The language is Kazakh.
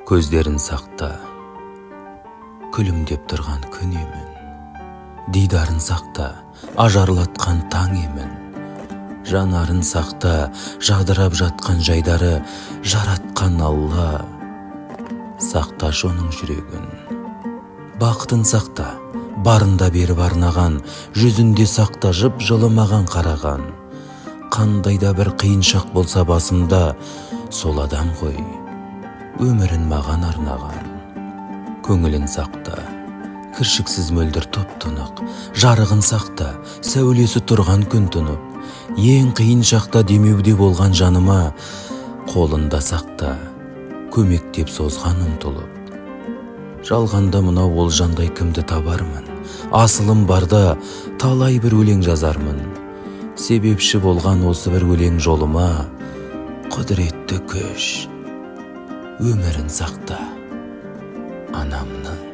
Көздерін сақта, күлімдеп тұрған күн емін. Дидарын сақта, ажарлатқан таң емін. Жанарын сақта, жадырап жатқан жайдары жаратқан Алла. Сақташ оның жүрегін. Бақытын сақта, барында беріп арнаған, жүзінде сақта жып жылы маған қараған. Қандайда бір қиыншақ болса басымда, сол адам ғой, өмірін маған арнаған. Көңілін сақта, кіршіксіз мөлдір топ-тұнық, жарығын сақта, сәулесі тұрған күн тұнып. Ең қиын шақта демеуде болған жаныма, қолында сақта, көмектеп созған ұмтылып. Жалғанда мынау ол жандай кімді табармын, асылым барда талай бір өлең жазармын. Себепші болған осы бір өлең жолыма, құдіретті күш, өмірін сақта, анамның.